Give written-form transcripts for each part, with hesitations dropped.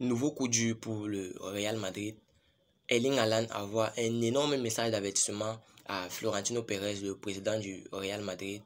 Nouveau coup dur pour le Real Madrid. Erling Haaland envoie un énorme message d'avertissement à Florentino Pérez, le président du Real Madrid.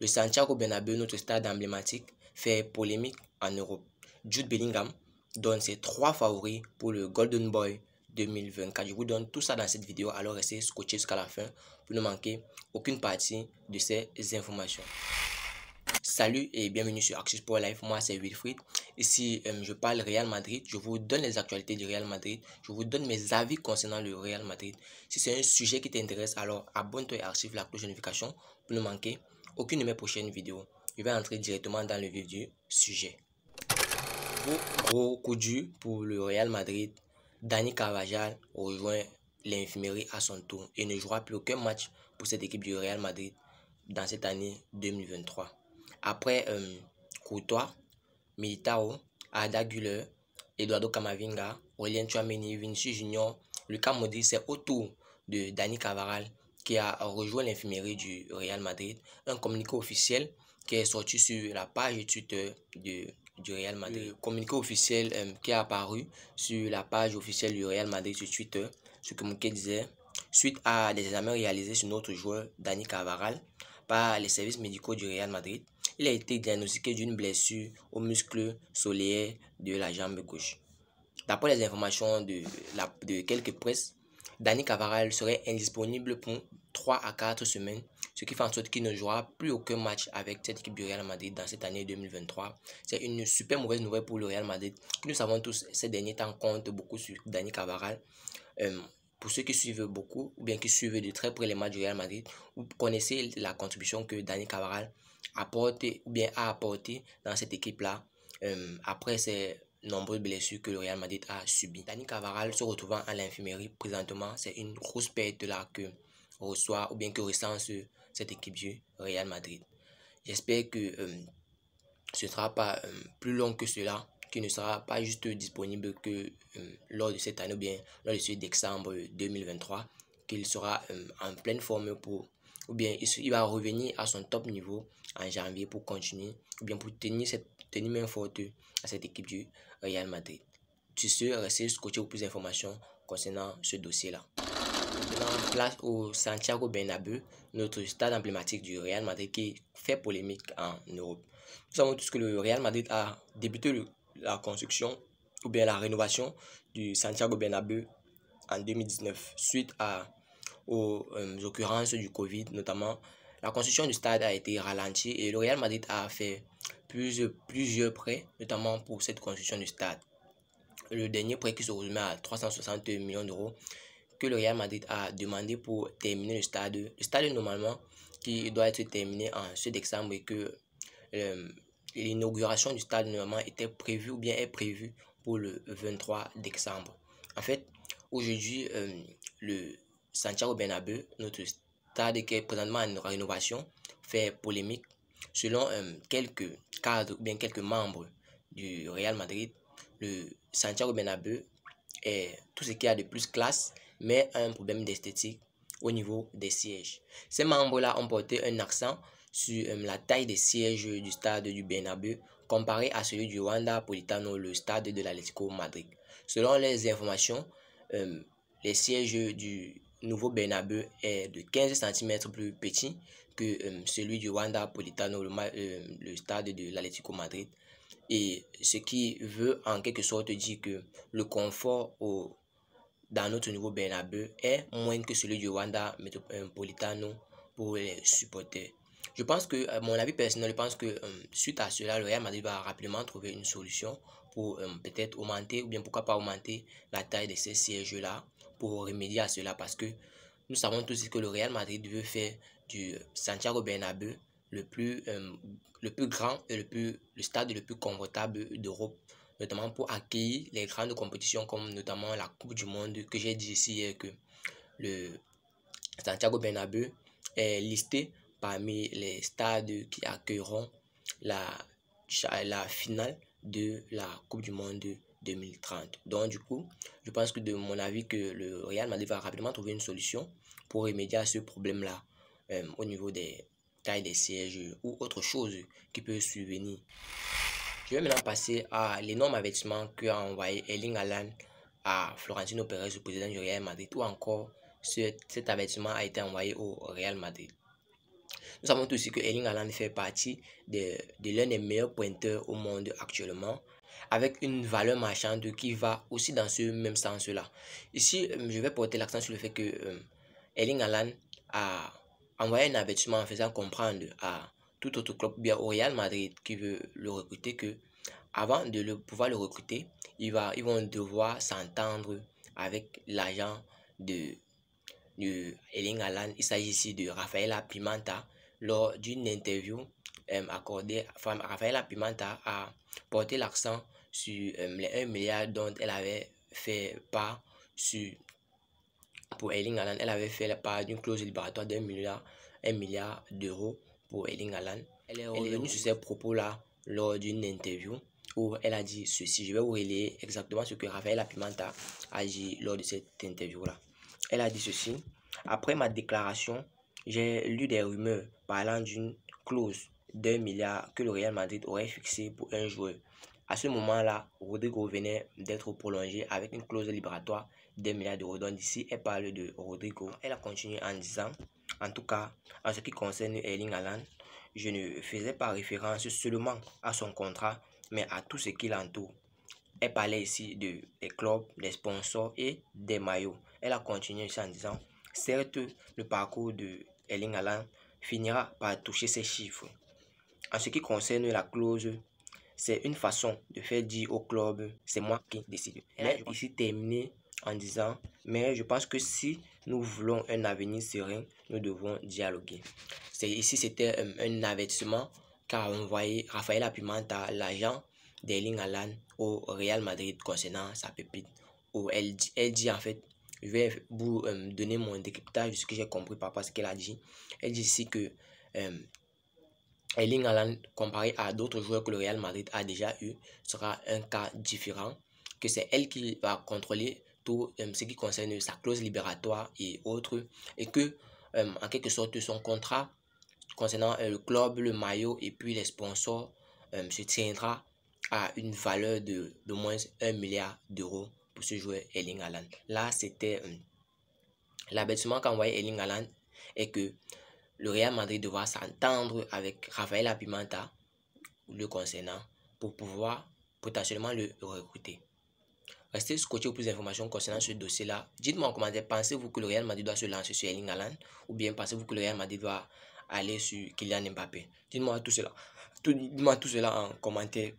Le Santiago Bernabéu, notre stade emblématique, fait polémique en Europe. Jude Bellingham donne ses 3 favoris pour le Golden Boy 2024. Je vous donne tout ça dans cette vidéo, alors restez scotchés jusqu'à la fin pour ne manquer aucune partie de ces informations. Salut et bienvenue sur Access Sport Life, moi c'est Wilfried. Ici je parle Real Madrid, je vous donne les actualités du Real Madrid, je vous donne mes avis concernant le Real Madrid. Si c'est un sujet qui t'intéresse, alors abonne-toi et active la cloche de notification pour ne manquer aucune de mes prochaines vidéos. Je vais entrer directement dans le vif du sujet. Gros coup dur pour le Real Madrid. Dani Carvajal rejoint l'infirmerie à son tour et ne jouera plus aucun match pour cette équipe du Real Madrid dans cette année 2023. Après Courtois, Militao, Arda Güler, Eduardo Camavinga, Aurélien Tchouaméni, Vinicius Junior, Luka Modric, c'est au tour de Dani Carvajal qui a rejoint l'infirmerie du Real Madrid. Un communiqué officiel qui est sorti sur la page Twitter du Real Madrid. Le communiqué officiel qui est apparu sur la page officielle du Real Madrid sur Twitter. Ce communiqué disait: suite à des examens réalisés sur notre joueur Dani Carvajal par les services médicaux du Real Madrid, il a été diagnostiqué d'une blessure au muscle solaire de la jambe gauche. D'après les informations de quelques presses, Dani Carvajal serait indisponible pour 3 à 4 semaines, ce qui fait en sorte qu'il ne jouera plus aucun match avec cette équipe du Real Madrid dans cette année 2023. C'est une super mauvaise nouvelle pour le Real Madrid. Nous savons tous, ces derniers temps, compte beaucoup sur Dani Carvajal. Pour ceux qui suivent beaucoup ou bien qui suivent de très près les matchs du Real Madrid, vous connaissez la contribution que Dani Carvajal apporte ou bien a apporté dans cette équipe-là après ces nombreuses blessures que le Real Madrid a subies. Dani Carvajal se retrouvant à l'infirmerie présentement, c'est une grosse perte là que reçoit ou bien que ressent cette équipe du Real Madrid. J'espère que ce ne sera pas plus long que cela, qui ne sera pas juste disponible que lors de cette année ou bien lors de ce décembre 2023, qu'il sera en pleine forme pour, ou bien il va revenir à son top niveau en janvier pour continuer, ou bien pour tenir main forte à cette équipe du Real Madrid. Tu sais, restez scotché pour plus d'informations concernant ce dossier-là. Maintenant, place au Santiago Bernabéu, notre stade emblématique du Real Madrid qui fait polémique en Europe. Nous savons tous que le Real Madrid a débuté la construction ou bien la rénovation du Santiago Bernabéu en 2019 suite aux occurrences du Covid notamment. La construction du stade a été ralentie et le Real Madrid a fait plusieurs prêts, notamment pour cette construction du stade. Le dernier prêt qui se remet à 360 millions d'euros que le Real Madrid a demandé pour terminer le stade. Le stade normalement qui doit être terminé en ce décembre et que l'inauguration du stade normalement était prévue ou bien est prévue pour le 23 décembre. En fait, aujourd'hui, le Santiago Bernabéu, notre stade qui est présentement en rénovation, fait polémique. Selon quelques cadres ou bien quelques membres du Real Madrid, le Santiago Bernabéu est tout ce qu'il y a de plus classe, mais un problème d'esthétique au niveau des sièges. Ces membres-là ont porté un accent sur la taille des sièges du stade du Bernabéu comparé à celui du Wanda Politano, le stade de l'Atlético Madrid. Selon les informations, les sièges du nouveau Bernabéu est de 15 cm plus petit que celui du Wanda Politano, le stade de l'Atlético Madrid. Et ce qui veut en quelque sorte dire que le confort dans notre nouveau Bernabéu est moins que celui du Wanda Metropolitano pour les supporters. Je pense que, à mon avis personnel, je pense que suite à cela, le Real Madrid va rapidement trouver une solution pour peut-être augmenter ou bien pourquoi pas augmenter la taille de ces sièges-là pour remédier à cela, parce que nous savons tous que le Real Madrid veut faire du Santiago Bernabéu le plus grand et le stade le plus confortable d'Europe, notamment pour accueillir les grandes compétitions comme notamment la Coupe du Monde, que j'ai dit ici hier que le Santiago Bernabéu est listé parmi les stades qui accueilleront la finale de la Coupe du Monde 2030. Donc du coup, je pense que de mon avis que le Real Madrid va rapidement trouver une solution pour remédier à ce problème-là au niveau des tailles des sièges ou autre chose qui peut survenir. Je vais maintenant passer à l'énorme avertissement qu'a envoyé Erling Haaland à Florentino Pérez, le président du Real Madrid, ou encore cet avertissement a été envoyé au Real Madrid. Nous savons tous que Erling Haaland fait partie de l'un des meilleurs pointeurs au monde actuellement, avec une valeur marchande qui va aussi dans ce même sens-là. Ici, je vais porter l'accent sur le fait que Erling Haaland a envoyé un avertissement en faisant comprendre à tout autre club, bien au Real Madrid, qui veut le recruter, que avant de pouvoir le recruter, ils vont devoir s'entendre avec l'agent de Erling Haaland. Il s'agit ici de Rafaela Pimenta. Lors d'une interview accordée, Rafaela Pimenta a porté l'accent sur les 1 milliard dont elle avait fait part pour Erling Haaland. Elle avait fait part d'une clause libératoire d'1 milliard d'euros pour Erling Haaland. Elle est revenue sur ces propos-là lors d'une interview où elle a dit ceci. Je vais vous relayer exactement ce que Rafaela Pimenta a dit lors de cette interview-là. Elle a dit ceci. Après ma déclaration, j'ai lu des rumeurs parlant d'une clause d'1 milliard que le Real Madrid aurait fixée pour un joueur. À ce moment-là, Rodrigo venait d'être prolongé avec une clause libératoire d'1 milliard d'euros. Donc d'ici, elle parle de Rodrigo. Elle a continué en disant, en tout cas, en ce qui concerne Erling Haaland, je ne faisais pas référence seulement à son contrat, mais à tout ce qui l'entoure. Elle parlait ici des clubs, des sponsors et des maillots. Elle a continué ici en disant, certes, le parcours de Erling Haaland finira par toucher ces chiffres. En ce qui concerne la clause, c'est une façon de faire dire au club, c'est moi qui décide. Elle a ici terminé en disant, mais je pense que si nous voulons un avenir serein, nous devons dialoguer. Ici, c'était un avertissement qu'a envoyé Rafaela Pimenta, l'agent d'Erling Haaland, au Real Madrid concernant sa pépite. Où elle dit en fait, je vais vous donner mon décryptage de ce que j'ai compris par rapport à ce qu'elle a dit. Elle dit ici que Erling Haaland, comparé à d'autres joueurs que le Real Madrid a déjà eu, sera un cas différent, que c'est elle qui va contrôler tout ce qui concerne sa clause libératoire et autres, et que en quelque sorte son contrat concernant le club, le maillot et puis les sponsors se tiendra à une valeur de moins 1 milliard d'euros pour ce joueur Erling Haaland. Là, c'était l'abaissement qu'envoyait Erling Haaland et que le Real Madrid devra s'entendre avec Rafaela Pimenta le concernant pour pouvoir potentiellement le recruter. Restez scotché pour plus d'informations concernant ce dossier-là. Dites-moi en commentaire, pensez-vous que le Real Madrid doit se lancer sur Erling Haaland ou bien pensez-vous que le Real Madrid doit aller sur Kylian Mbappé? Dites-moi tout cela. Dites-moi tout cela en commentaire.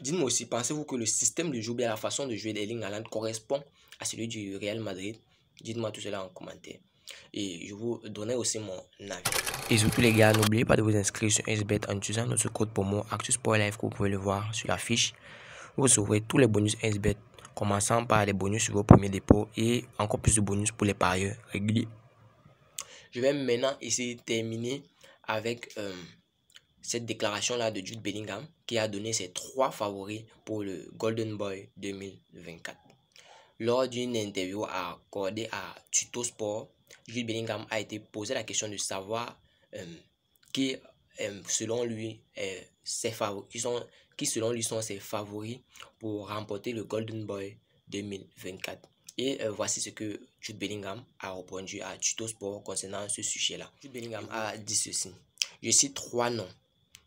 Dites-moi aussi, pensez-vous que le système de jeu, bien la façon de jouer d'Erling Haaland correspond à celui du Real Madrid? Dites-moi tout cela en commentaire. Et je vous donnerai aussi mon avis. Et surtout les gars, n'oubliez pas de vous inscrire sur SBet en utilisant notre code promo ActuSportLive que vous pouvez le voir sur la fiche. Vous recevrez tous les bonus SBet, commençant par les bonus sur vos premiers dépôts et encore plus de bonus pour les parieurs réguliers. Je vais maintenant essayer de terminer avec cette déclaration-là de Jude Bellingham qui a donné ses 3 favoris pour le Golden Boy 2024. Lors d'une interview accordée à Tuttosport, Jude Bellingham a été posé la question de savoir qui, selon lui, selon lui sont ses favoris pour remporter le Golden Boy 2024. Et voici ce que Jude Bellingham a répondu à Tuttosport concernant ce sujet-là. Jude Bellingham a dit ceci. Je cite 3 noms.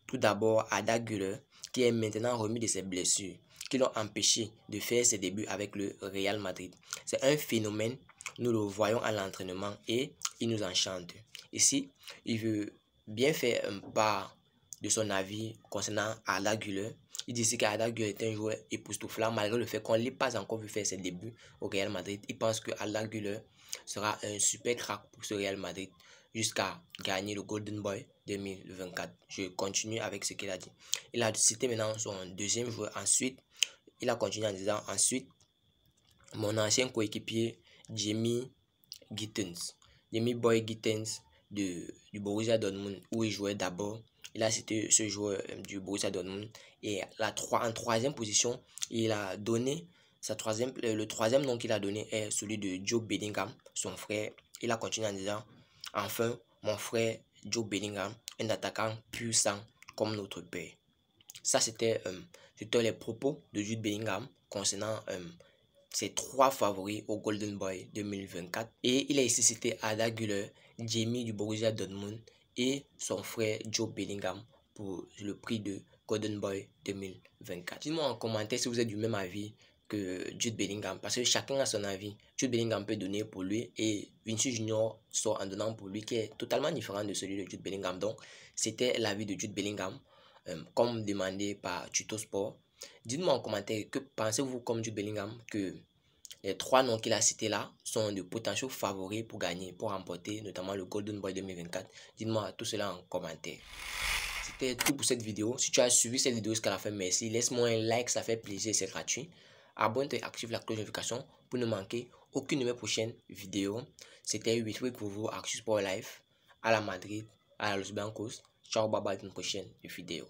Tout d'abord, Arda Güler, qui est maintenant remis de ses blessures, qui l'ont empêché de faire ses débuts avec le Real Madrid. C'est un phénomène, nous le voyons à l'entraînement et il nous enchante. Ici, il veut bien faire part de son avis concernant Arda Güler. Il dit ici qu'Arda Güler est un joueur époustouflant malgré le fait qu'on ne l'ait pas encore vu faire ses débuts au Real Madrid. Il pense que Arda Güler sera un super crack pour ce Real Madrid jusqu'à gagner le Golden Boy 2024. Je continue avec ce qu'il a dit. Il a cité maintenant son deuxième joueur. Ensuite, il a continué en disant ensuite, mon ancien coéquipier Jamie Gittens. Jamie Boy Gittens du Borussia Dortmund où il jouait d'abord. Il a cité ce joueur du Borussia Dortmund. Et en troisième position, il a donné le troisième nom qu'il a donné est celui de Jude Bellingham, son frère. Il a continué en disant enfin, mon frère Jude Bellingham, un attaquant puissant comme notre père. Ça, c'était les propos de Jude Bellingham concernant ses 3 favoris au Golden Boy 2024. Et il a ici cité Arda Güler, Jamie du Borussia Dortmund et son frère Joe Bellingham pour le prix de Golden Boy 2024. Dites-moi en commentaire si vous êtes du même avis que Jude Bellingham, parce que chacun a son avis. Jude Bellingham peut donner pour lui et Vinicius Junior sort en donnant pour lui, qui est totalement différent de celui de Jude Bellingham. Donc c'était l'avis de Jude Bellingham, comme demandé par Tuto Sport. Dites-moi en commentaire, que pensez-vous comme Jude Bellingham que les 3 noms qu'il a cités là sont de potentiels favoris pour gagner, pour remporter notamment le Golden Boy 2024? Dites-moi tout cela en commentaire. C'était tout pour cette vidéo. Si tu as suivi cette vidéo jusqu'à la fin, merci. Laisse-moi un like, ça fait plaisir, c'est gratuit. Abonne-toi et active la cloche de notification pour ne manquer aucune de mes prochaines vidéos. C'était 8 weeks pour vous, Actu Sport Live, à la Madrid, à la Los Blancos. Ciao, bye bye, une prochaine vidéo.